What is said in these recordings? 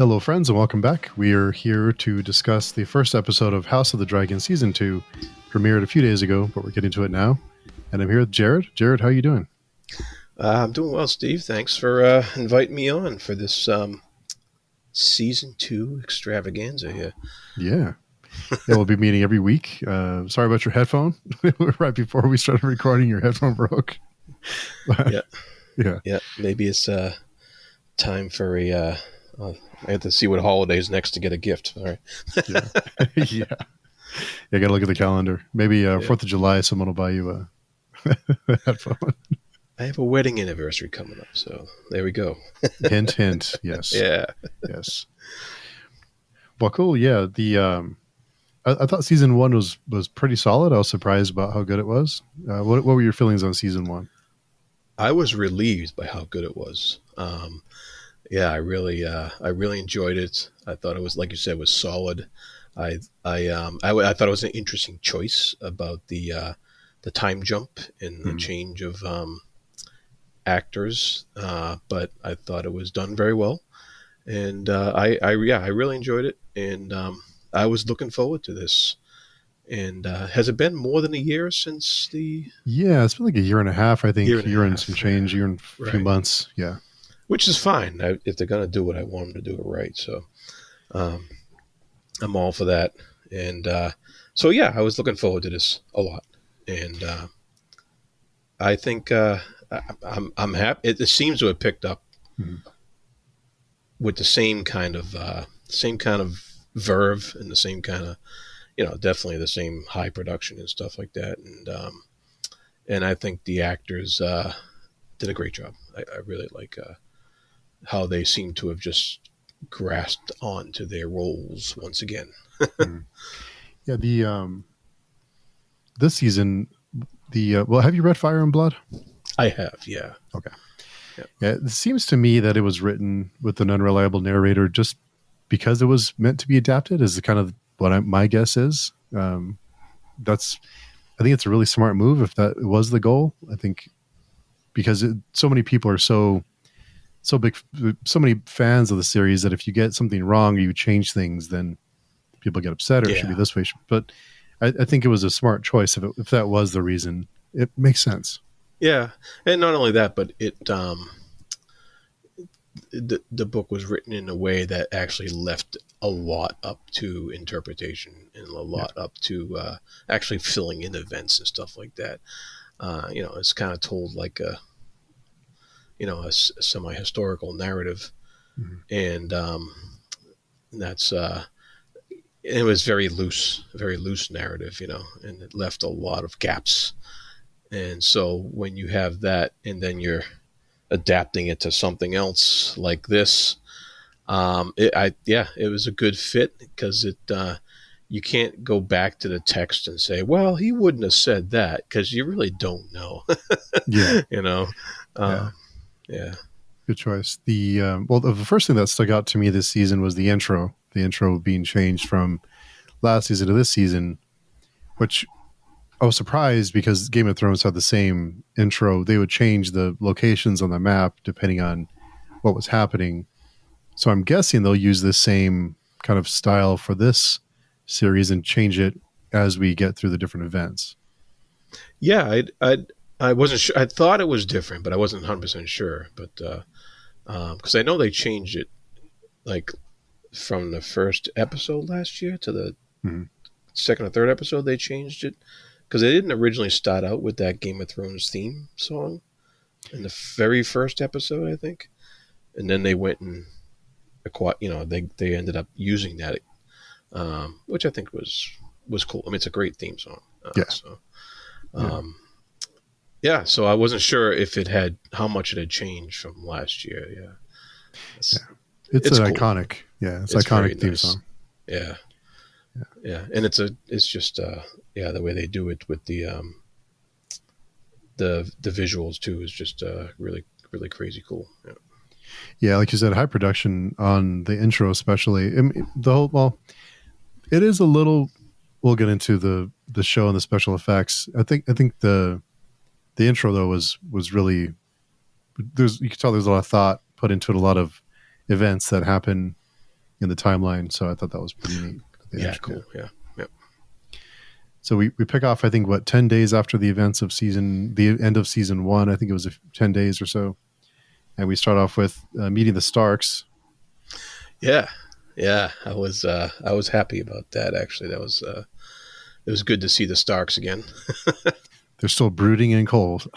Hello, friends, and welcome back. We are here to discuss the first episode of House of the Dragon Season 2. Premiered a few days ago, but we're getting to it now. And I'm here with Jared. Jared, how are you doing? I'm doing well, Steve. Thanks for inviting me on for this Season 2 extravaganza here. Yeah, we'll be meeting every week. Sorry about your headphone. Right before we started recording, your headphone broke. Yeah. Maybe it's time for a... I have to see what holiday's next to get a gift. All right. Yeah, got to look at the calendar. Maybe 4th of July, someone will buy you a headphone. I have a wedding anniversary coming up, so there we go. Hint, hint. Yes. Yeah. Yes. Well, cool. Yeah. I thought season 1 was pretty solid. I was surprised about how good it was. What were your feelings on season 1? I was relieved by how good it was. I really enjoyed it. I thought it was, like you said, was solid. I thought it was an interesting choice about the time jump and the change of actors, but I thought it was done very well, and I really enjoyed it, and I was looking forward to this. And has it been more than a year since the? Yeah, it's been like a year and a half, I think. Year and some change, year and a few months. Yeah. Which is fine if they're going to do it. I want them to do it right. So I'm all for that. And I was looking forward to this a lot. And I think I'm happy. It seems to have picked up with the same kind of verve and the same kind of, definitely the same high production and stuff like that. And I think the actors did a great job. I really like how they seem to have just grasped onto their roles once again. Yeah, this season, have you read Fire and Blood? I have, yeah. Okay. Yep. Yeah, it seems to me that it was written with an unreliable narrator just because it was meant to be adapted, is kind of what my guess is. I think it's a really smart move if that was the goal. I think because so many people are so big, so many fans of the series that if you get something wrong or you change things, then people get upset, or it should be this way. But I think it was a smart choice. If that was the reason, it makes sense. Yeah. And not only that, but the book was written in a way that actually left a lot up to interpretation and a lot up to actually filling in events and stuff like that. It's kind of told like a semi-historical narrative, and that's it was very loose narrative, and it left a lot of gaps. And so when you have that, and then you're adapting it to something else like this, it was a good fit because you can't go back to the text and say, well, he wouldn't have said that, because you really don't know. Yeah. Good choice. The first thing that stuck out to me this season was the intro. The intro being changed from last season to this season, which I was surprised because Game of Thrones had the same intro. They would change the locations on the map depending on what was happening. So I'm guessing they'll use the same kind of style for this series and change it as we get through the different events. Yeah, I wasn't sure. I thought it was different, but I wasn't 100% sure. But because I know they changed it, like from the first episode last year to the second or third episode, they changed it because they didn't originally start out with that Game of Thrones theme song in the very first episode, I think, and then they went and they ended up using that, which I think was cool. I mean, it's a great theme song. So I wasn't sure if how much it had changed from last year. Yeah. It's an cool. iconic. Yeah, it's iconic theme song. Yeah. And it's just the way they do it with the visuals too is just really, really crazy cool. Yeah, like you said, high production on the intro, especially. It is a little. We'll get into the show and the special effects. I think the intro though was really. You could tell there's a lot of thought put into it, a lot of events that happen in the timeline. So I thought that was pretty neat. Yeah, cool. Yeah. Yep. So we pick off, I think, 10 days after the events of the end of season 1. I think it was 10 days or so. And we start off with meeting the Starks. Yeah. Yeah. I was happy about that. Actually, that was, it was good to see the Starks again. They're still brooding and cold.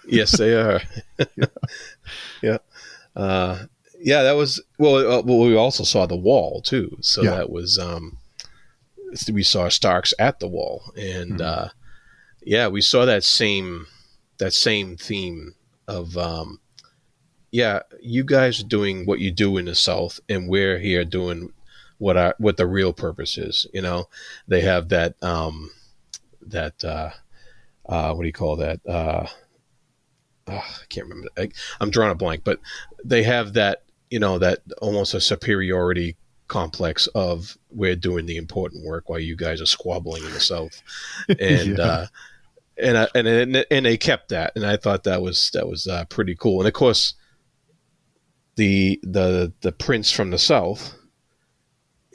Yes, they are. Yeah. Yeah, that was, well, we also saw the Wall too. So that was, we saw Starks at the Wall, and we saw that same theme of you guys are doing what you do in the South, and we're here doing what the real purpose is. You know, they have that what do you call that? I can't remember. I'm drawing a blank, but they have that, that almost a superiority complex of we're doing the important work while you guys are squabbling in the South, and and they kept that, and I thought that was pretty cool. And of course, the prince from the South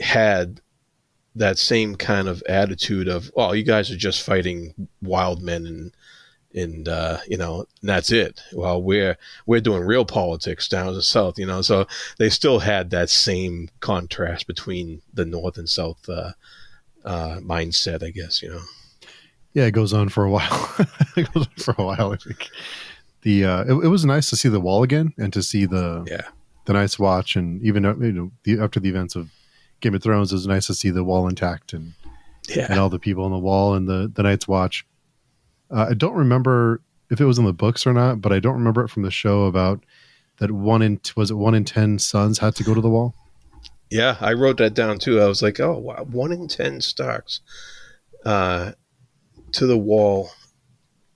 had that same kind of attitude of, oh, you guys are just fighting wild men and that's it. Well, we're doing real politics down in the South, so they still had that same contrast between the North and South mindset, I guess, Yeah, it goes on for a while. I think it was nice to see the Wall again and to see the Night's Watch, and even after the events of Game of Thrones, it was nice to see the Wall intact and all the people on the Wall and the Night's Watch. I don't remember if it was in the books or not, but I don't remember it from the show about that 1 in 10 sons had to go to the Wall. Yeah, I wrote that down too. I was like, oh, wow, 1 in 10 Starks to the Wall.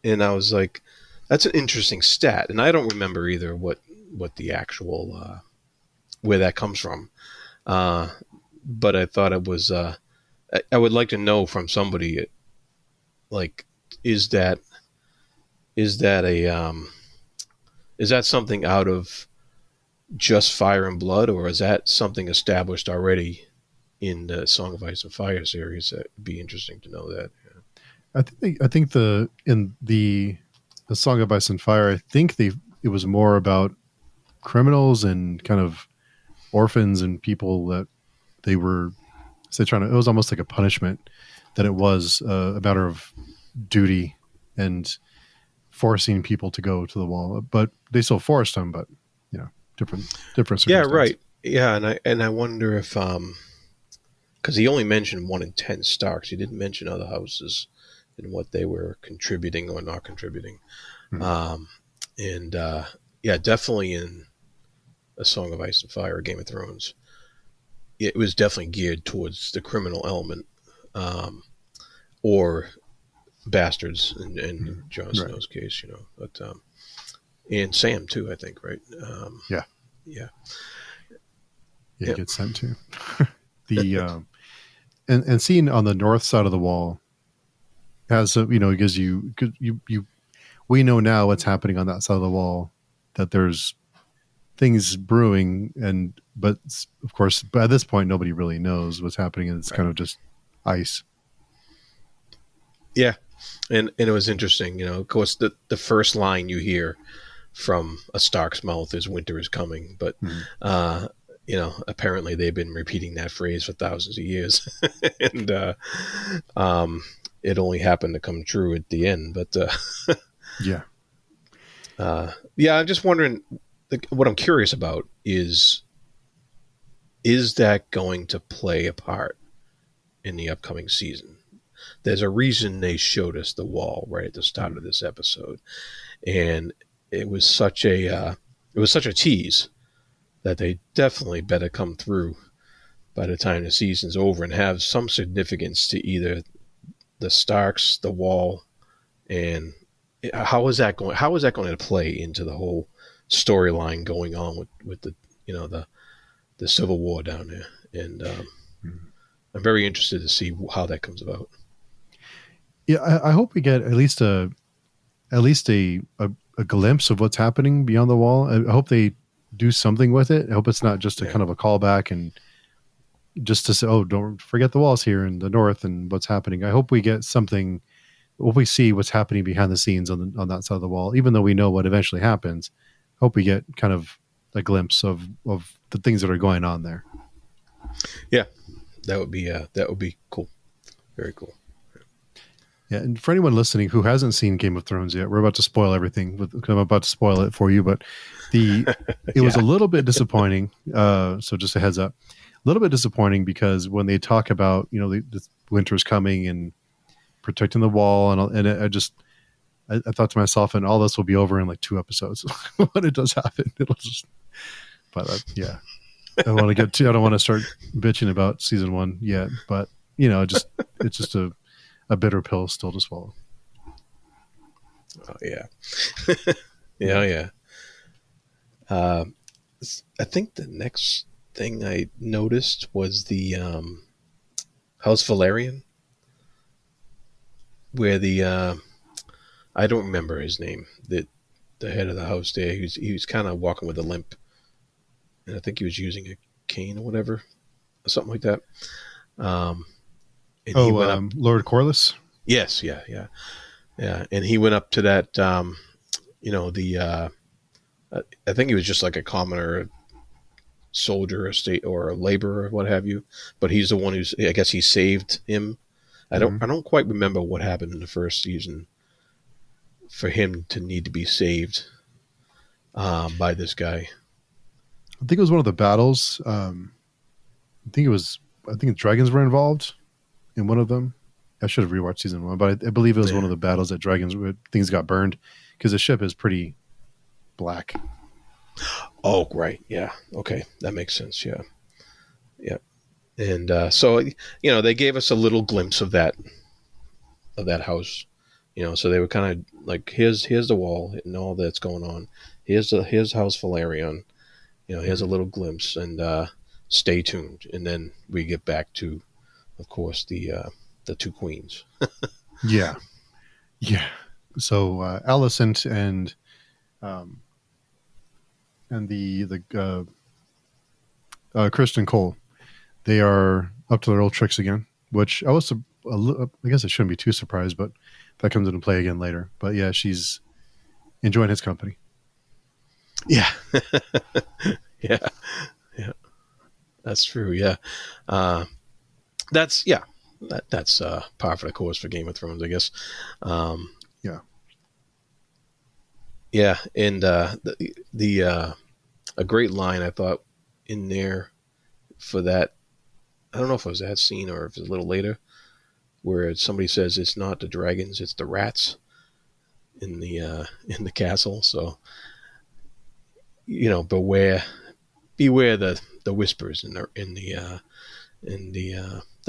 And I was like, that's an interesting stat. And I don't remember either what the actual, where that comes from. But I thought it was, I would like to know from somebody, like, is that something out of just Fire and Blood, or is that something established already in the Song of Ice and Fire series? That'd be interesting to know that. Yeah. I think in the Song of Ice and Fire, I think it was more about criminals and kind of orphans and people that they were it was almost like a punishment, that it was a matter of duty and forcing people to go to the Wall, but they still forced them, but different yeah, right. Yeah. And I wonder if because he only mentioned 1 in 10 Starks, he didn't mention other houses and what they were contributing or not contributing. Definitely in A Song of Ice and Fire, Game of Thrones, it was definitely geared towards the criminal element, or bastards in Jon Snow's case, but and Sam too, I think, right? He gets sent to the and seeing on the north side of the Wall has it gives you we know now what's happening on that side of the Wall, that there's things brewing, but of course by this point nobody really knows what's happening, and it's kind of just ice. Yeah. And it was interesting, of course, the first line you hear from a Stark's mouth is "winter is coming," but apparently they've been repeating that phrase for thousands of years, and it only happened to come true at the end. But I'm just wondering. What I'm curious about is that going to play a part in the upcoming season? There's a reason they showed us the Wall right at the start of this episode, and it was such a tease that they definitely better come through by the time the season's over and have some significance to either the Starks, the Wall, and how is that going to play into the whole storyline going on with the the Civil War down there, and I'm very interested to see how that comes about. Yeah, I hope we get at least a glimpse of what's happening beyond the Wall. I hope they do something with it. I hope it's not just a kind of a callback and just to say, oh, don't forget the walls here in the north and what's happening. I hope we get something. Hope we see what's happening behind the scenes on that side of the wall, even though we know what eventually happens. Hope we get kind of a glimpse of the things that are going on there. Yeah, that would be cool. Very cool. Yeah, and for anyone listening who hasn't seen Game of Thrones yet, we're about to spoil everything. I'm about to spoil it for you, but it was a little bit disappointing. So just a heads up, a little bit disappointing because when they talk about the winter's coming and protecting the wall, and I thought to myself, and all this will be over in like 2 episodes when it does happen. It'll just, but yeah, I don't want to start bitching about season 1 yet, but it's just a bitter pill still to swallow. Oh yeah. yeah. I think the next thing I noticed was the House Valerian, where the I don't remember his name, the head of the house there. He was kind of walking with a limp, and I think he was using a cane or whatever, or something like that. And he went up, Lord Corlys. Yes, yeah, and he went up to that. I think he was just like a commoner, soldier, a state or a laborer, what have you. But he's the one who's. I guess he saved him. I don't quite remember what happened in the first season for him to need to be saved by this guy. I think it was one of the battles. I think dragons were involved in one of them. I should have rewatched season 1, but I believe it was one of the battles that things got burned because the ship is pretty black. Oh, right. Yeah. Okay. That makes sense. Yeah. And so, they gave us a little glimpse of that house, so they were kind of like, here's the wall and all that's going on. Here's House Valerian, here's a little glimpse, and stay tuned. And then we get back to, of course, the 2 queens. Yeah. So Alicent and the Kristen Cole, they are up to their old tricks again. Which I guess I shouldn't be too surprised, but that comes into play again later. But yeah, she's enjoying his company. Yeah. yeah. That's true. Yeah. That's par for the course for Game of Thrones, I guess. Yeah. Yeah, and a great line I thought in there for that. I don't know if it was that scene or if it was a little later, where somebody says it's not the dragons, it's the rats in the castle. So beware the whispers in the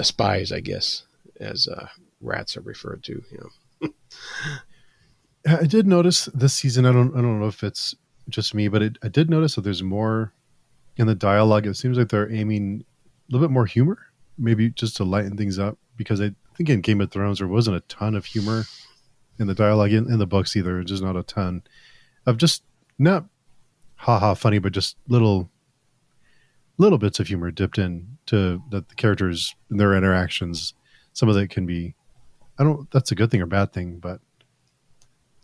spies, I guess, as rats are referred to. I did notice this season. I don't know if it's just me, but I did notice that there's more in the dialogue. It seems like they're aiming a little bit more humor, maybe just to lighten things up. Because I think in Game of Thrones there wasn't a ton of humor in the dialogue in the books either. Just not a ton of just not haha funny, but just little bits of humor dipped in to the characters and their interactions. Some of that can be, that's a good thing or bad thing, but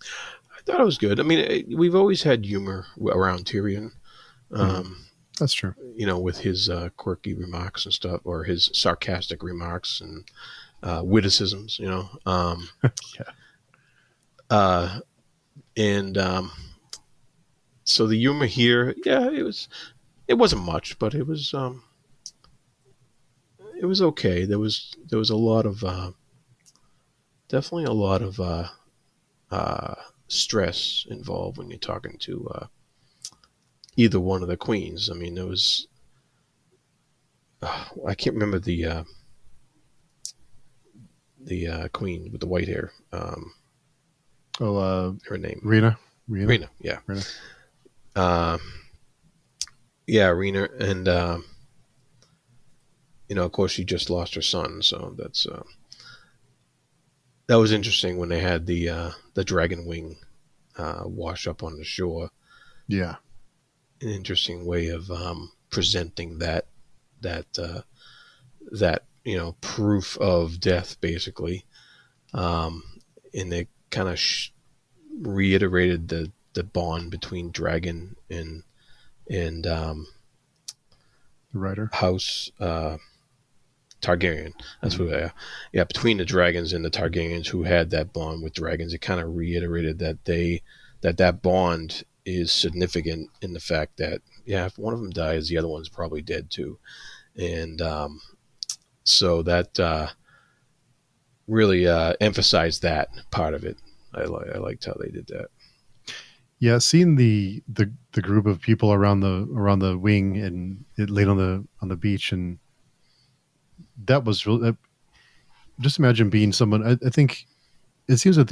I thought it was good. I mean, we've always had humor around Tyrion. That's true. With his quirky remarks and stuff, or his sarcastic remarks and witticisms, yeah. So the humor here, yeah, it wasn't much, but it was okay. There was a lot of definitely a lot of stress involved when you're talking to either one of the queens. I mean, there was I can't remember the queen with the white hair. Her name, Rena. Yeah. Rena, and of course, she just lost her son, so that's that was interesting when they had the dragon wing wash up on the shore. Yeah, an interesting way of presenting that that proof of death, basically. Um, and they kind of reiterated the bond between Dragon and The writer. House Targaryen. That's who they are. Yeah, between the dragons and the Targaryens, who had that bond with dragons, it kind of reiterated that bond is significant in the fact that, yeah, if one of them dies, the other one's probably dead too. And so that really emphasized that part of it. I liked how they did that. Yeah, seeing the group of people around the wing and it laid on the beach, and that was really, just imagine being someone. I think it seems that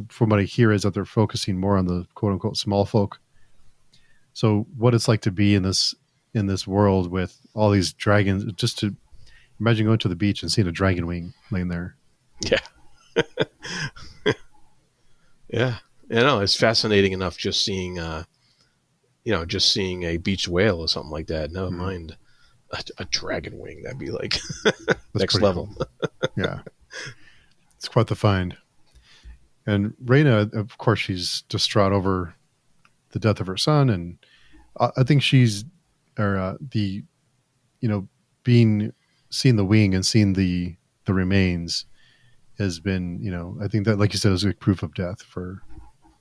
from what I hear is that they're focusing more on the quote unquote small folk. So what it's like to be in this world with all these dragons, just to imagine going to the beach and seeing a dragon wing laying there. Yeah. Yeah. It's fascinating enough just seeing just seeing a beach whale or something like that. Never mind a dragon wing. That'd be like next level. Cool. Yeah. It's quite the find. And Rhaena, of course, she's distraught over the death of her son, and I think she's, being seeing the wing and seeing the remains has been, I think that, like you said, is a proof of death for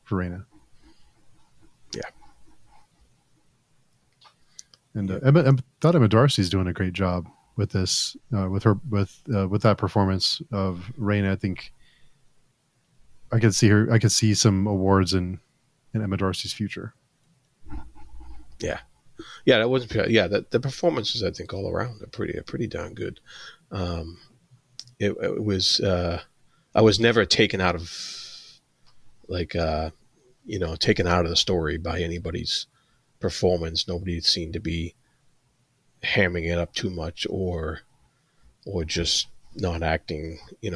Rhaena. Yeah. And I thought Emma Darcy's doing a great job with this, with that performance of Rhaena. I think I could see some awards in Emma Darcy's future. Yeah. Yeah, that wasn't. Yeah, the performances, I think, all around are pretty darn good. It was. I was never taken out of, taken out of the story by anybody's performance. Nobody seemed to be hamming it up too much, or just not acting, in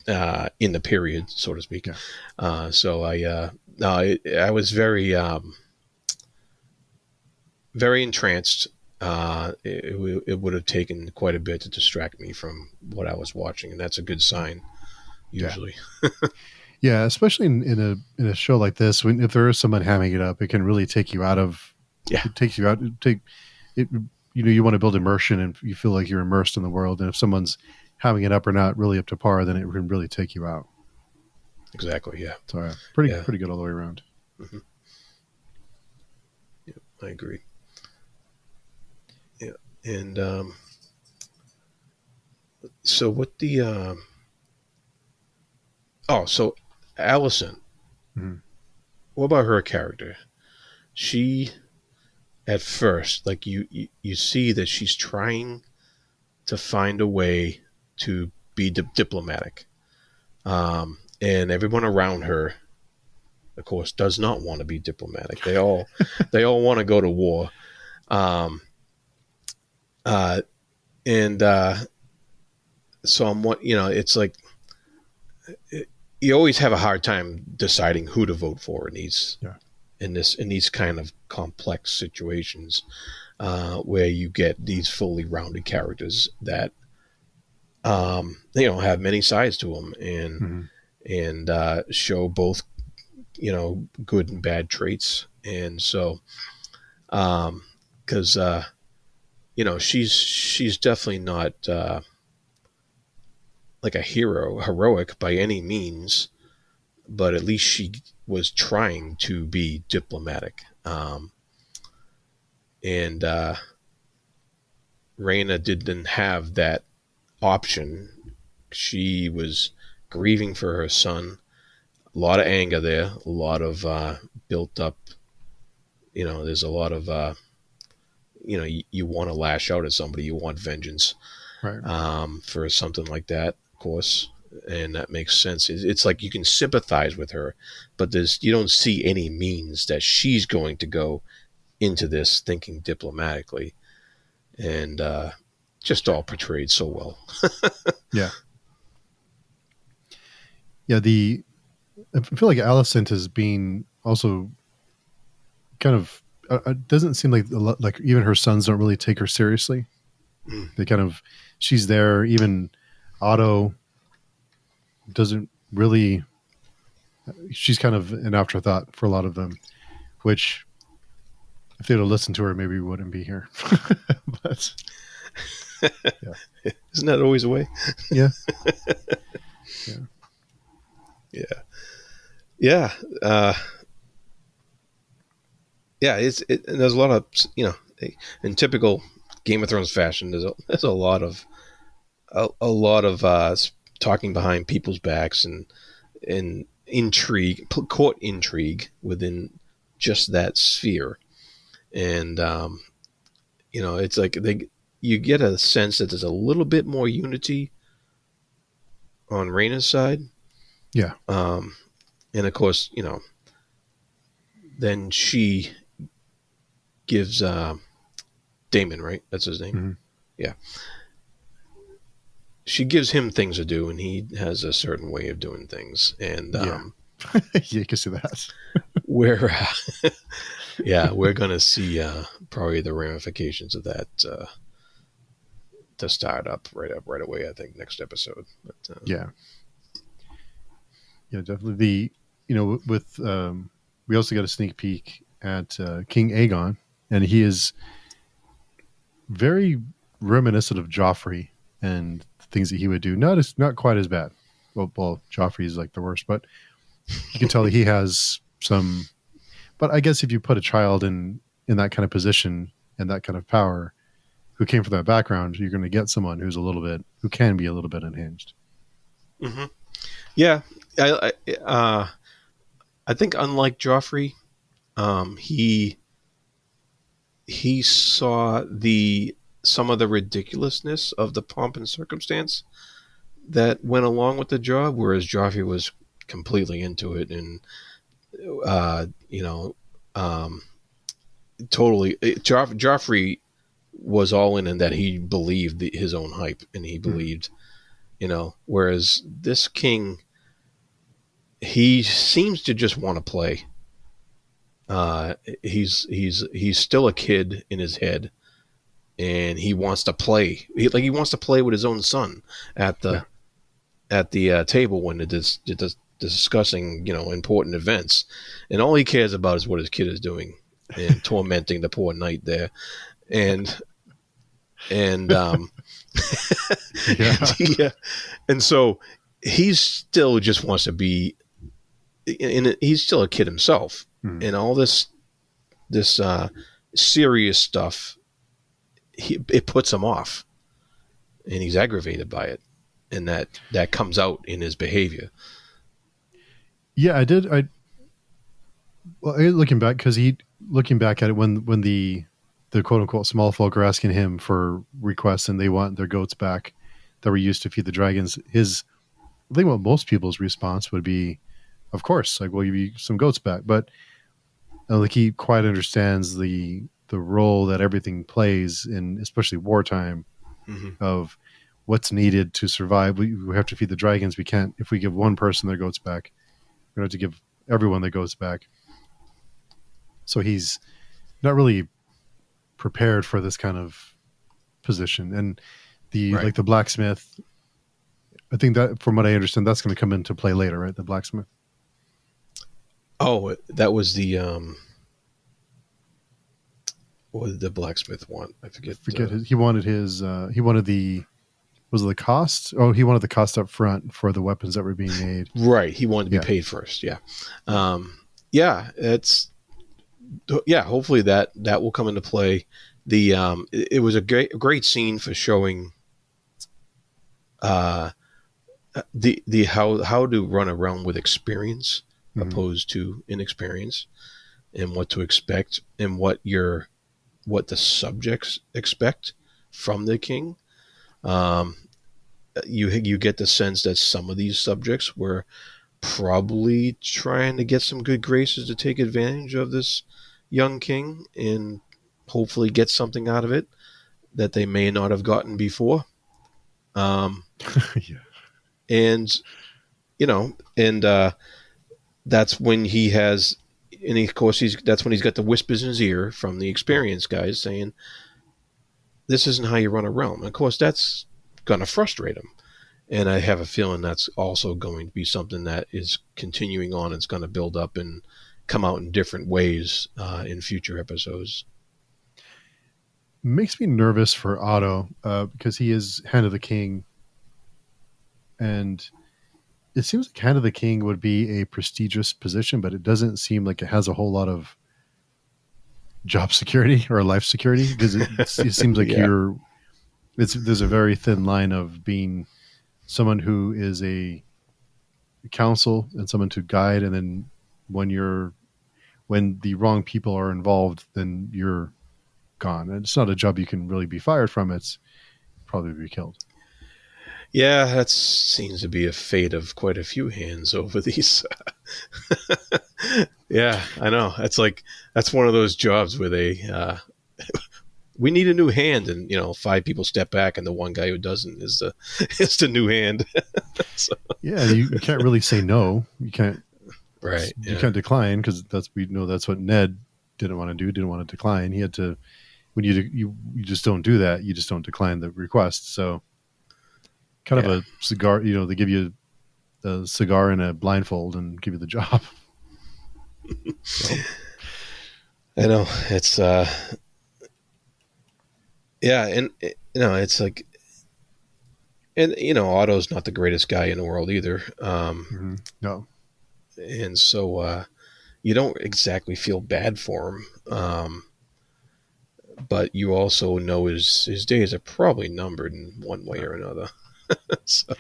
the period, so to speak. Yeah. So I was very. Very entranced. It would have taken quite a bit to distract me from what I was watching, and that's a good sign, usually. Yeah, yeah, especially in a show like this, if there is someone hamming it up, it can really take you out of. Yeah, it takes you out. You want to build immersion, and you feel like you're immersed in the world. And if someone's hamming it up or not really up to par, then it can really take you out. Exactly. Yeah. So pretty good all the way around. Mm-hmm. Yeah, I agree. Yeah, and so what the so Alicent, what about her character? She, at first, like you see that she's trying to find a way to be diplomatic, and everyone around her, of course, does not want to be diplomatic. They all want to go to war. So it's like you always have a hard time deciding who to vote for in these kind of complex situations, where you get these fully rounded characters that have many sides to them and show both good and bad traits. And so because she's definitely not like a heroic by any means, but at least she was trying to be diplomatic. And Rhaena didn't have that option. She was grieving for her son. A lot of anger there, a lot of built up, there's a lot of, you want to lash out at somebody, you want vengeance, right. For something like that, of course. And that makes sense. It's like you can sympathize with her, but you don't see any means that she's going to go into this thinking diplomatically, and just all portrayed so well. Yeah. I feel like Alicent is being also kind of. It doesn't seem like even her sons don't really take her seriously. They kind of, she's there. Even Otto doesn't really, she's kind of an afterthought for a lot of them, which if they'd have listened to her, maybe we wouldn't be here. But Isn't that always the way? yeah. Yeah. And there's a lot of, in typical Game of Thrones fashion, there's a lot of talking behind people's backs and intrigue, court intrigue within just that sphere. And it's like you get a sense that there's a little bit more unity on Rhaena's side. Yeah. And of course, then she gives Daemon, right? That's his name. Mm-hmm. Yeah. She gives him things to do, and he has a certain way of doing things. And yeah, you can see that. we're going to see probably the ramifications of that to start up right away. I think next episode. But, yeah, definitely. With we also got a sneak peek at King Aegon, and he is very reminiscent of Joffrey and the things that he would do. Not quite as bad. Well, Joffrey is like the worst, but you can tell that he has some. But I guess if you put a child in that kind of position and that kind of power, who came from that background, you're going to get someone who can be a little bit unhinged. Mm-hmm. Yeah, I think unlike Joffrey, he saw some of the ridiculousness of the pomp and circumstance that went along with the job, whereas Joffrey was completely into it and totally. Joffrey was all in that he believed his own hype, and he believed, whereas this king, he seems to just want to play. He's still a kid in his head, and he wants to play. He wants to play with his own son at the table when it is discussing important events, and all he cares about is what his kid is doing and tormenting the poor knight there, and yeah. And so he still just wants to be, and he's still a kid himself, and all this serious stuff, it puts him off, and he's aggravated by it, and that comes out in his behavior. Yeah, I did. Looking back at it when the quote unquote small folk are asking him for requests and they want their goats back that were used to feed the dragons. I think what most people's response would be, of course, like, we'll give you some goats back. But he quite understands the role that everything plays in, especially wartime, of what's needed to survive. We have to feed the dragons. We can't, if we give one person their goats back, we're going to have to give everyone their goats back. So he's not really prepared for this kind of position. And the blacksmith, I think that, from what I understand, that's going to come into play later, right? The blacksmith. Oh, that was the what did the blacksmith want? I forget. He wanted his. He wanted the. Was it the cost? Oh, he wanted the cost up front for the weapons that were being made. Right. He wanted to be paid first. Yeah. Hopefully that will come into play. It was a great scene for showing the how to run around with experience opposed to inexperience, and what to expect, and what the subjects expect from the king. You get the sense that some of these subjects were probably trying to get some good graces to take advantage of this young king and hopefully get something out of it that they may not have gotten before. And that's when he has, and of course that's when he's got the whispers in his ear from the experienced guys saying, this isn't how you run a realm. And of course, that's going to frustrate him. And I have a feeling that's also going to be something that is continuing on. It's going to build up and come out in different ways in future episodes. Makes me nervous for Otto because he is Hand of the King, and it seems like Hand of the King would be a prestigious position, but it doesn't seem like it has a whole lot of job security or life security, because it seems like Yeah. there's a very thin line of being someone who is a counsel and someone to guide, and then when the wrong people are involved, then you're gone. And it's not a job you can really be fired from. It's probably be killed. Yeah, that seems to be a fate of quite a few hands over these. Yeah, I know. That's one of those jobs where we need a new hand, and 5 people step back, and the one guy who doesn't is the is the new hand. So, Yeah, you can't really say no. You can't right. you Yeah. can't decline, because we know that's what Ned didn't want to do. Didn't want to decline. He had to. When you just don't do that. You just don't decline the request. So kind of Yeah. a cigar. They give you a cigar and a blindfold and give you the job. So I know it's yeah, and it's like, and Otto's not the greatest guy in the world either, no, and so you don't exactly feel bad for him, but you also know his days are probably numbered in one way or another. So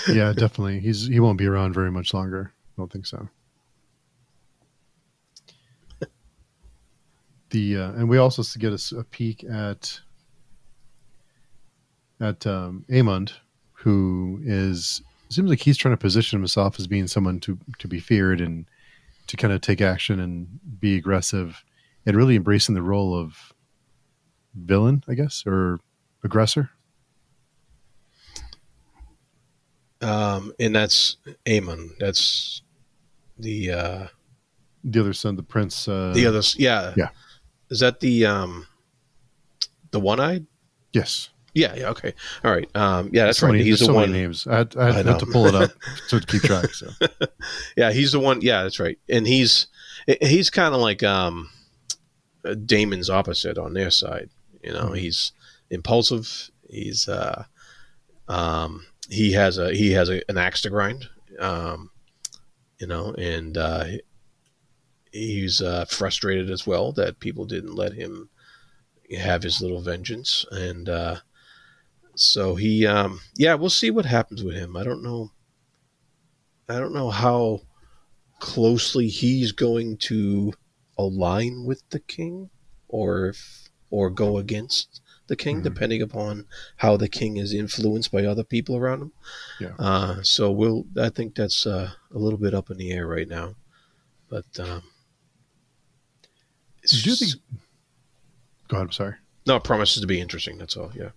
yeah, definitely. He won't be around very much longer. I don't think so. And we also get a peek at Aemond, who seems like he's trying to position himself as being someone to be feared, and to kind of take action and be aggressive, and really embracing the role of villain, I guess, or aggressor. and that's Aemon. That's the The other son, the prince. the other. Yeah, Yeah. is that the one eyed? Yes. Yeah, yeah, okay, all right. Yeah, that's right. He's There's the so one. many names. I I had know. to pull it up to keep track. So Yeah, he's the one. Yeah, that's right. And he's kind of like Damon's opposite on their side. He's impulsive. He has an axe to grind. And he's frustrated as well that people didn't let him have his little vengeance. And so yeah, we'll see what happens with him. I don't know. How closely he's going to align with the king, or go against the king, depending upon how the king is influenced by other people around him. yeah. So I think that's a little bit up in the air right now, but it's Do you think? just, Go ahead. I'm sorry. no, it promises to be interesting. That's all. Yeah.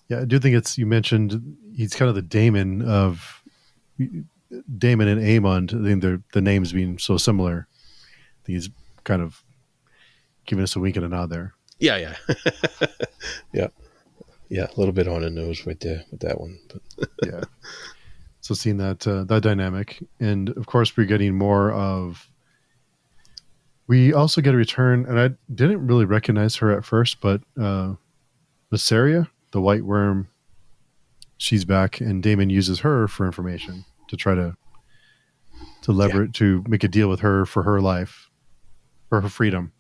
Yeah, I do think you mentioned he's kind of the Damon of Damon and Aemond. I think the names being so similar. I think he's kind of giving us a wink and a nod there. Yeah. Yeah. Yeah. Yeah. A little bit on the nose right there with that one. But Yeah. So seeing that dynamic, and of course we're getting more of. We also get a return, and I didn't really recognize her at first, but Mysaria, the White Worm, she's back, and Damon uses her for information to try to leverage, to make a deal with her for her life, for her freedom,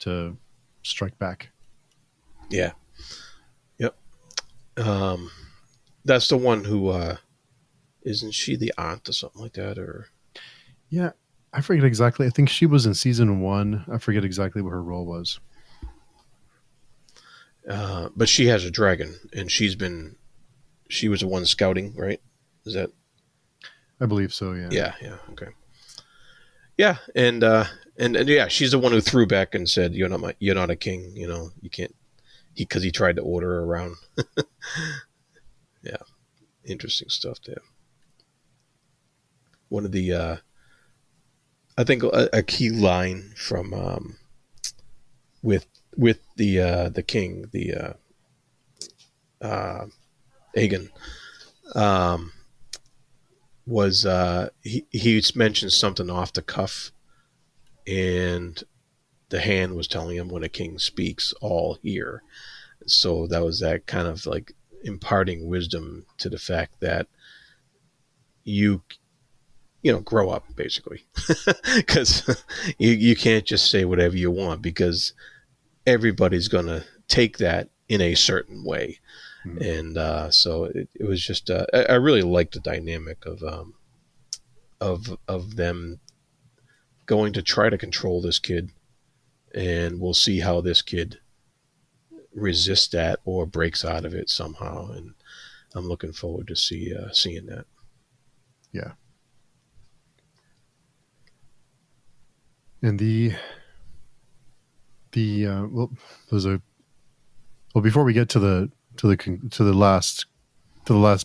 to strike back. yeah. Yep. That's the one who isn't she the aunt or something like that, or Yeah, I forget exactly. I think she was in season 1. I forget exactly what her role was. but she has a dragon, and she was the one scouting, right? Is that? I believe so. Yeah. Yeah. Yeah. Okay. Yeah, and yeah, she's the one who threw back and said, you're not a king. You can't." Because he tried to order her around. Yeah, interesting stuff there. One of the I think a key line from with the king, Aegon, um, was he mentioned something off the cuff, and the hand was telling him when a king speaks, all hear. So that was that kind of like imparting wisdom to the fact that you grow up basically, because you can't just say whatever you want, because everybody's gonna take that in a certain way. Mm. And so it was just I really liked the dynamic of them going to try to control this kid, and we'll see how this kid resists that or breaks out of it somehow. And I'm looking forward to seeing that. Yeah. And well, there's a well before we get to the last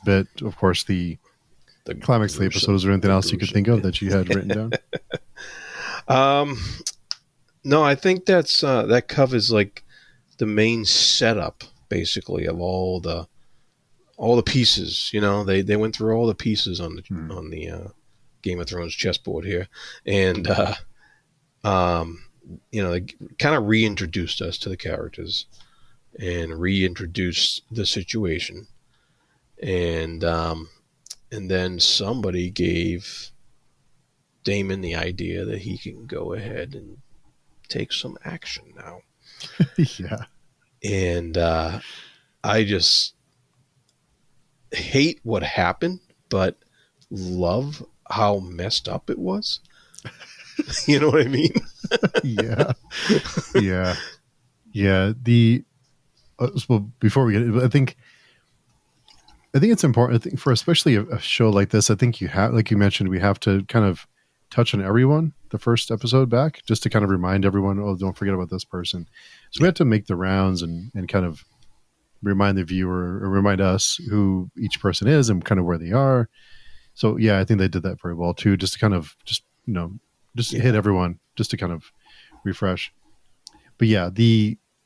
bit, of course, the climax of the episode. Is there anything else you could think of that you had written down? No, I think that covers like the main setup basically of all the pieces. They went through all the pieces on the Game of Thrones chessboard here, and they kind of reintroduced us to the characters and reintroduced the situation, and then somebody gave Daemon the idea that he can go ahead and take some action now. Yeah. And I just hate what happened, but love how messed up it was. You know what I mean? Yeah. Yeah. Yeah. Well, before we get it, I think it's important. I think for especially a show like this, I think you have, like you mentioned, we have to kind of touch on everyone the first episode back, just to kind of remind everyone, oh, don't forget about this person. So we have to make the rounds and kind of remind the viewer or remind us who each person is and kind of where they are. So yeah, I think they did that very well too, just to kind of hit everyone, just to kind of refresh. But yeah,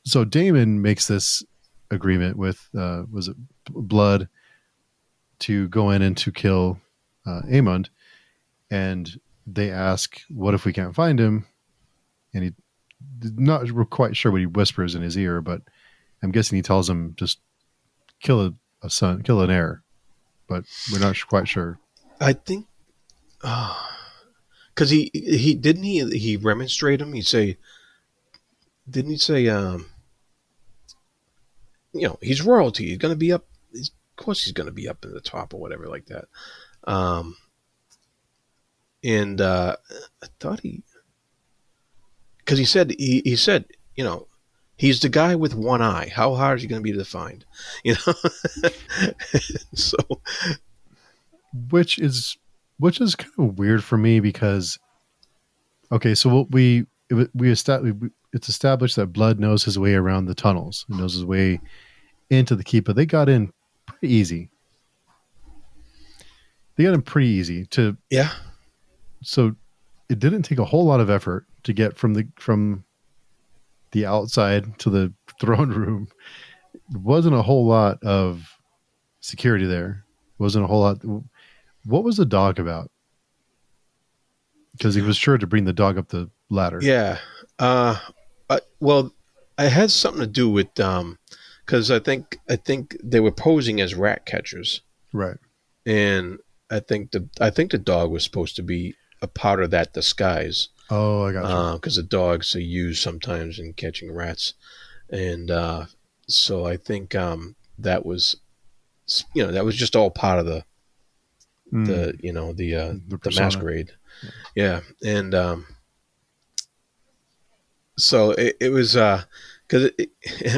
so Daemon makes this agreement with was it Blood to go in and to kill Aemond, and they ask, "What if we can't find him?" And he not quite sure what he whispers in his ear, but I'm guessing he tells him just kill a son, kill an heir, but we're not quite sure. I think because he didn't he remonstrate him. Didn't he say he's royalty. He's going to be up. Of course, he's going to be up in the top or whatever like that. And I thought because he said he's the guy with one eye. How hard is he going to be to find? So, which is kind of weird for me because, okay, so it's established that Blood knows his way around the tunnels and knows his way into the keep, but they got in pretty easy. Yeah. So it didn't take a whole lot of effort to get from the outside to the throne room. It wasn't a whole lot of security there. It wasn't a whole lot. What was the dog about? Because he was sure to bring the dog up the ladder. Yeah. Well, it has something to do with because I think they were posing as rat catchers, right? And I think the dog was supposed to be a part of that disguise. Oh, I got you. Because the dogs are used sometimes in catching rats, and so I think that was just all part of the masquerade. Yeah, and so it was because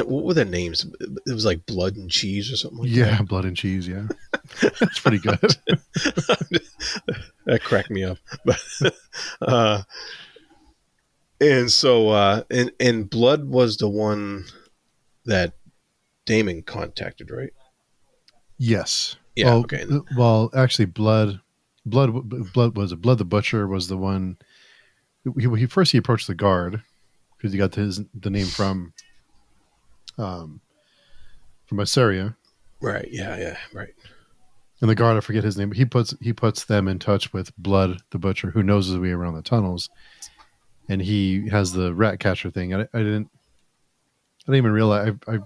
what were their names? It was like Blood and Cheese or something like that. Yeah, Blood and Cheese. Yeah, that's pretty good. That cracked me up. But and so and Blood was the one that Daemon contacted, right? Yes. Yeah. Well, okay. Well, actually, Blood the Butcher was the one. He first approached the guard because he got the name from Assyria, Right. Yeah. Yeah. Right. And the guard, I forget his name, but he puts them in touch with Blood the Butcher, who knows his way around the tunnels, and he has the rat catcher thing. I didn't even realize. I don't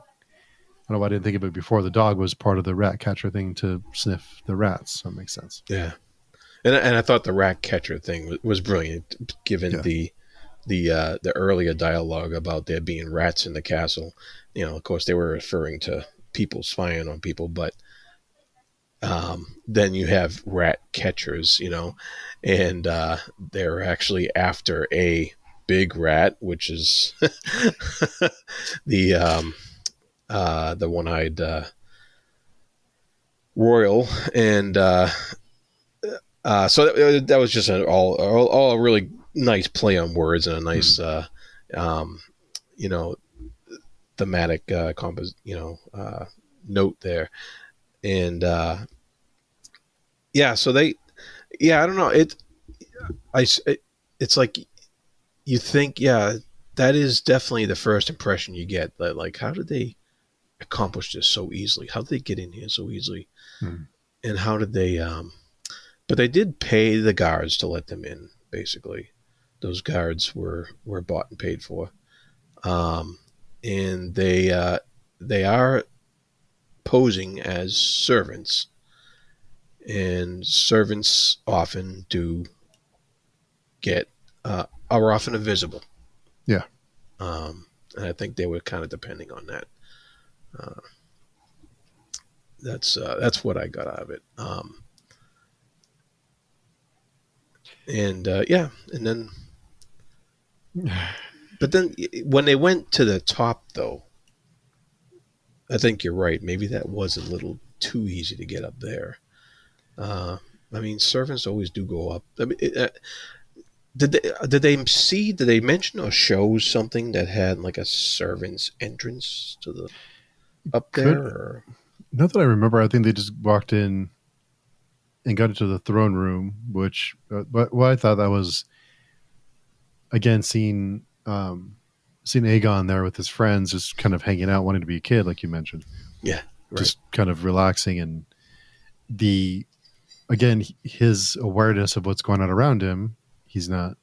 know why I didn't think of it before. The dog was part of the rat catcher thing to sniff the rats. So that makes sense. Yeah. And I thought the rat catcher thing was brilliant, given Yeah. the earlier dialogue about there being rats in the castle. Of course, they were referring to people spying on people, but then you have rat catchers, and they're actually after a big rat, which is the one-eyed royal, and so that was just all a really nice play on words and a nice um, you know thematic note there, and so I don't know, it's like you think, that is definitely the first impression you get, that like, how did they accomplish this so easily? How did they get in here so easily? Hmm. And how did they but they did pay the guards to let them in, basically. Those guards were bought and paid for. And they are posing as servants, and servants often do get are often invisible. Yeah. And I think they were kind of depending on that. That's what I got out of it. And then, but then when they went to the top, though, I think you're right. Maybe that was a little too easy to get up there. I mean, servants always do go up. I mean, did they mention or show something that had like a servant's entrance to the up there? Or? Not that I remember. I think they just walked in and got into the throne room, which, but I thought that was, again, seeing Aegon there with his friends, just kind of hanging out, wanting to be a kid, like you mentioned. Yeah, right. Just kind of relaxing, and his awareness of what's going on around him. He's not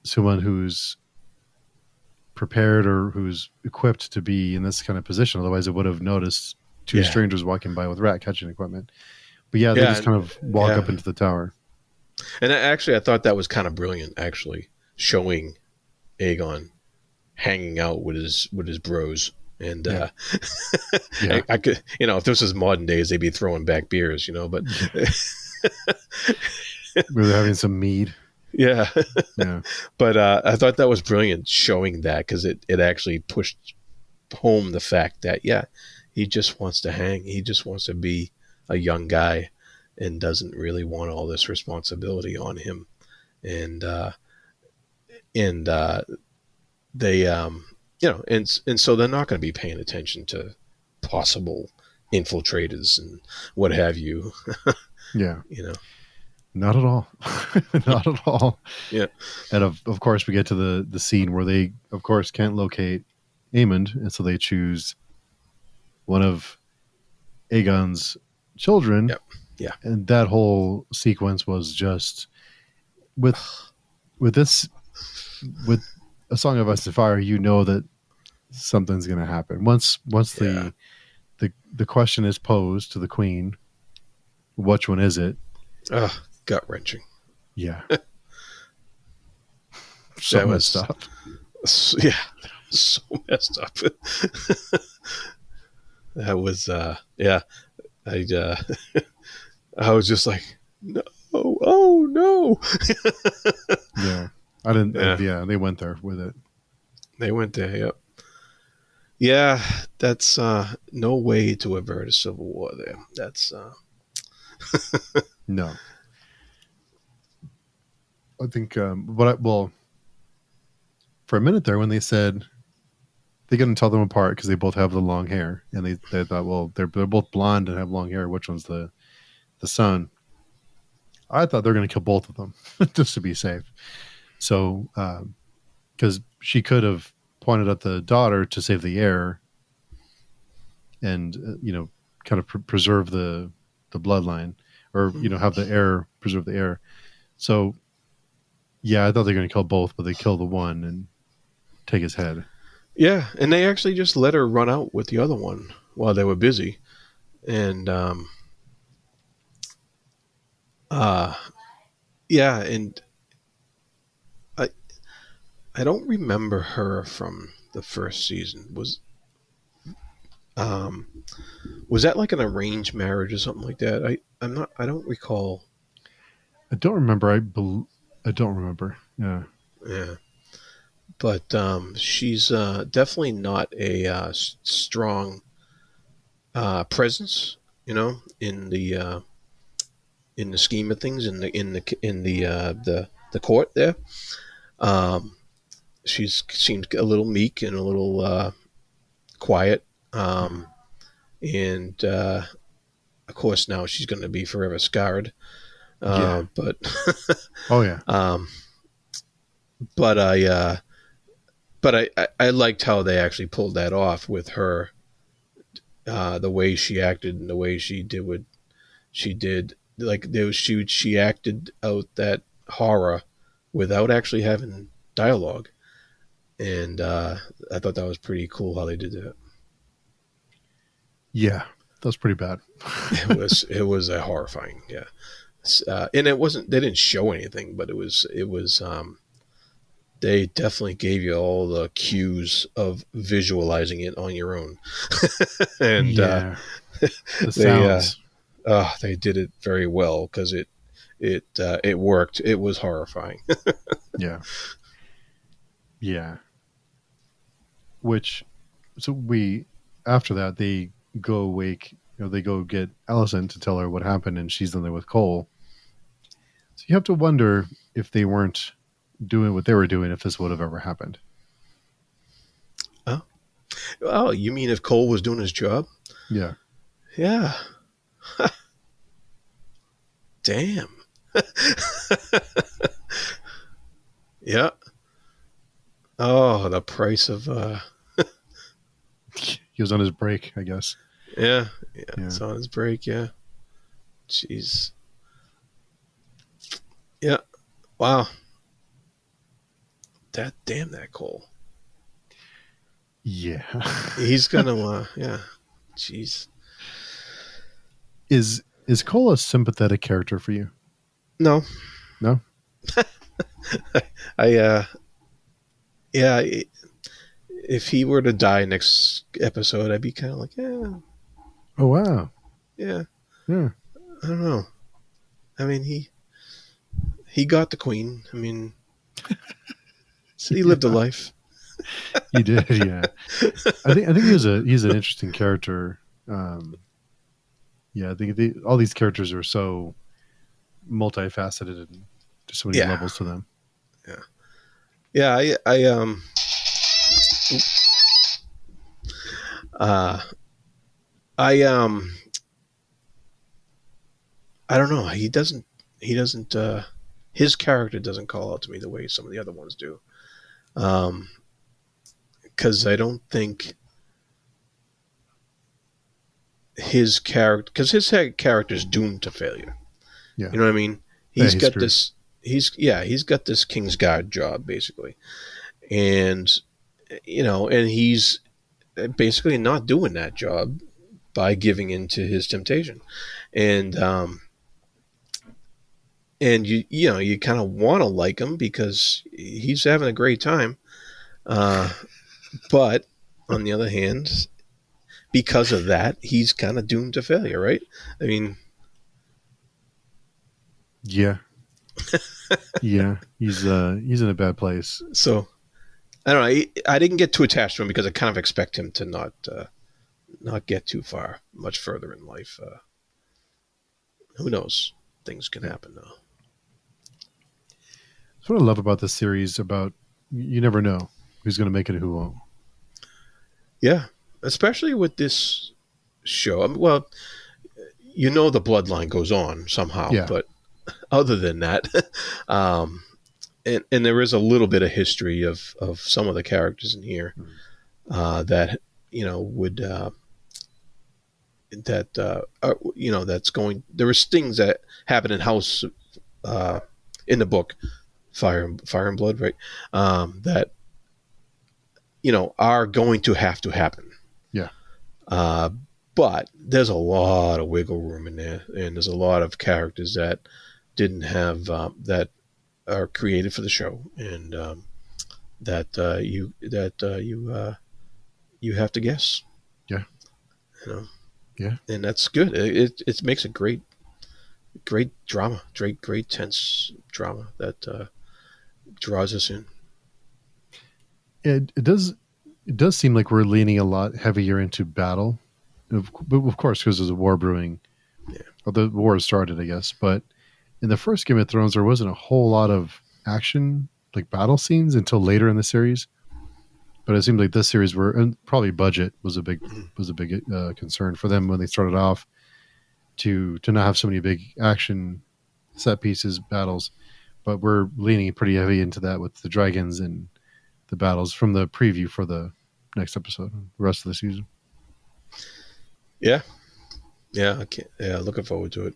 someone who's prepared or who's equipped to be in this kind of position. Otherwise, it would have noticed two strangers walking by with rat catching equipment. But they just kind of walk up into the tower. And actually, I thought that was kind of brilliant, actually, showing Aegon hanging out with his bros. And I could, if this was modern days, they'd be throwing back beers, but we were having some mead. Yeah. But I thought that was brilliant, showing that, because it actually pushed home the fact that, he just wants to hang. He just wants to be a young guy and doesn't really want all this responsibility on him. And they, and so they're not going to be paying attention to possible infiltrators and what have you. Yeah. Not at all. Not at all. Yeah. And of course we get to the scene where they, of course, can't locate Aemond, and so they choose one of Aegon's children. Yep. Yeah. And that whole sequence was just with A Song of Ice and Fire, that something's going to happen. Once the question is posed to the queen, which one is it? Gut wrenching. Yeah. So messed up. Yeah, that was so messed up. That was I was just like, no, oh no. Yeah. I didn't. Yeah, they went there with it. They went there. Yep. Yeah, that's no way to avert a civil war. There, that's no. I think, for a minute there, when they said they couldn't tell them apart because they both have the long hair, and they thought, well, they're both blonde and have long hair. Which one's the son? I thought they're going to kill both of them just to be safe. So, because she could have pointed at the daughter to save the heir, and kind of preserve the bloodline, or have the heir preserve the heir. So yeah, I thought they were going to kill both, but they kill the one and take his head. Yeah, and they actually just let her run out with the other one while they were busy, and yeah, and I don't remember her from the first season. Was that like an arranged marriage or something like that? I don't recall. I don't remember. I don't remember. Yeah. Yeah, but she's definitely not a strong presence, in the scheme of things in the court there. Um, she's seems a little meek and a little quiet, and of course now she's going to be forever scarred. Yeah. But Oh yeah. but I liked how they actually pulled that off with her, the way she acted and the way she did what she did. Like she acted out that horror without actually having dialogue, and I thought that was pretty cool how they did that. Yeah, that was pretty bad. It was a horrifying, yeah. And it wasn't. They didn't show anything, but it was. They definitely gave you all the cues of visualizing it on your own, and yeah, the sounds. they did it very well because it worked. It was horrifying. Yeah. Yeah. Which, so after that, they go wake, they go get Allison to tell her what happened, and she's in there with Cole. So you have to wonder if they weren't doing what they were doing, if this would have ever happened. Oh, you mean if Cole was doing his job? Yeah. Yeah. Damn. Yeah. Oh, the price of He was on his break, I guess. yeah. It's on his break, yeah. Jeez. Yeah. Wow. That Cole. Yeah. He's gonna yeah. Jeez. Is Cole a sympathetic character for you? No. No? Yeah, if he were to die next episode, I'd be kind of like, yeah. Oh wow. Yeah. Yeah. I don't know. I mean, he got the queen. I mean, he lived a life. He did, yeah. I think he's an interesting character. Yeah, I think all these characters are so multifaceted and there's so many levels to them. Yeah. I don't know. He doesn't. His character doesn't call out to me the way some of the other ones do. Because I don't think his character, because his character is doomed to failure. Yeah. You know what I mean? He's got this. He's got this Kingsguard job basically, and and he's basically not doing that job by giving in to his temptation, and you kind of want to like him because he's having a great time, but on the other hand, because of that, he's kind of doomed to failure, right? I mean, yeah. Yeah, he's in a bad place. So I don't know. I didn't get too attached to him because I kind of expect him to not get too much further in life. Who knows? Things can happen though. That's what I love about this series. About you never know who's going to make it and who won't. Yeah, especially with this show. I mean, well, the bloodline goes on somehow, but other than that, and there is a little bit of history of some of the characters in here that would that that's going. There was things that happen in House in the book Fire and Blood, right? That are going to have to happen. Yeah. But there's a lot of wiggle room in there, and there's a lot of characters that didn't have that are created for the show, and you have to guess. Yeah. Yeah. And that's good. It makes a great drama, great tense drama that draws us in. It does seem like we're leaning a lot heavier into battle, of course, because there's a war brewing. Yeah. Well, the war has started, I guess. But in the first Game of Thrones, there wasn't a whole lot of action, like battle scenes, until later in the series. But it seemed like this series and probably budget was a big concern for them when they started off to not have so many big action set pieces battles. But we're leaning pretty heavy into that with the dragons and the battles from the preview for the next episode, the rest of the season. Yeah, looking forward to it.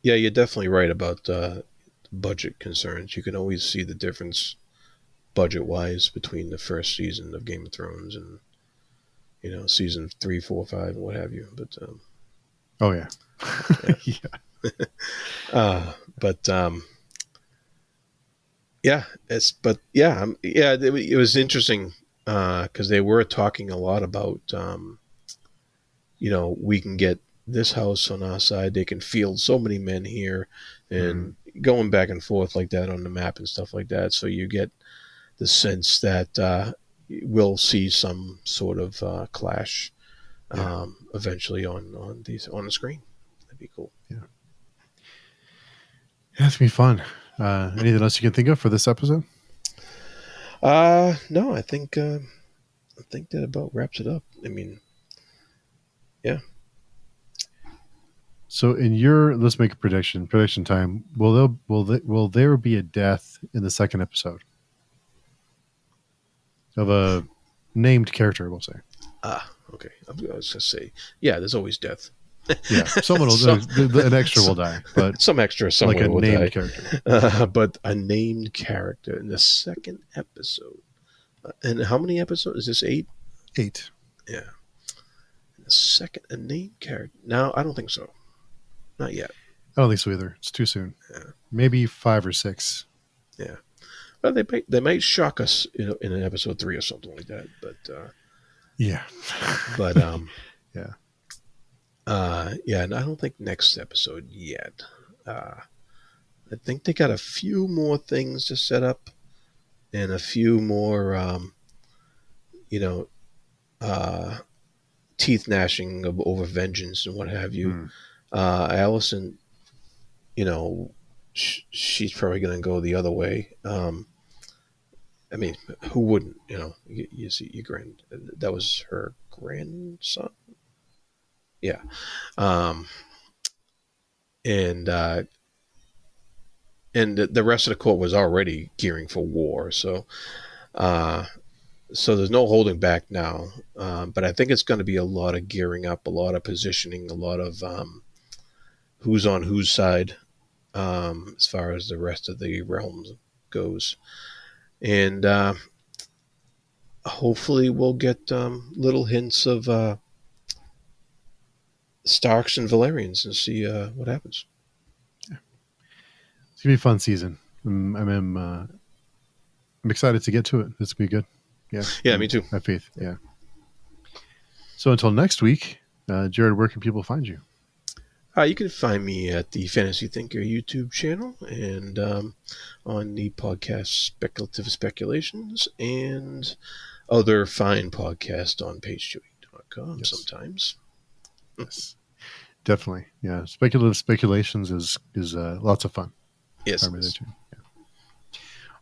Yeah, you're definitely right about budget concerns. You can always see the difference budget-wise between the first season of Game of Thrones and season 3, 4, 5, and what have you. But oh yeah, yeah. It was interesting because they were talking a lot about we can get this house on our side, they can field so many men here, and going back and forth like that on the map and stuff like that. So you get the sense that we'll see some sort of clash eventually on the screen. That'd be cool. Yeah, it's gonna be fun. Anything else you can think of for this episode? No, I think that about wraps it up. I mean, yeah. So let's make a prediction time. Will there be a death in the second episode of a named character, we'll say? Okay. I was going to say, yeah, there's always death. Yeah, someone an extra will die, but some extra, someone like a will named die. character. But a named character in the second episode. And how many episodes? Is this 8? 8. Yeah. In the second, a named character. No, I don't think so. Not yet. I don't think so either. It's too soon. Yeah. Maybe 5 or 6. Yeah. Well, they might shock us, in an episode 3 or something like that. But yeah. But yeah. And I don't think next episode yet. I think they got a few more things to set up, and a few more, teeth gnashing over vengeance and what have you. Allison, she's probably going to go the other way. I mean, who wouldn't? You see your that was her grandson. Yeah. And the rest of the court was already gearing for war. So there's no holding back now. But I think it's going to be a lot of gearing up, a lot of positioning, a lot of who's on whose side as far as the rest of the realms goes. And hopefully we'll get little hints of Starks and Valerians and see what happens. Yeah. It's gonna be a fun season. I'm excited to get to it. It's gonna be good. Yeah. Yeah, me too. I have faith. Yeah. So until next week, Jared, where can people find you? You can find me at the Fantasy Thinker YouTube channel and on the podcast Speculative Speculations and other fine podcasts on pagechewing.com sometimes. Yes, definitely. Yeah, Speculative Speculations is lots of fun. Yes. Yeah.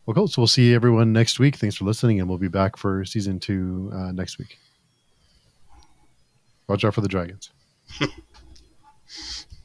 Well, cool. So we'll see everyone next week. Thanks for listening, and we'll be back for season 2 next week. Watch out for the dragons.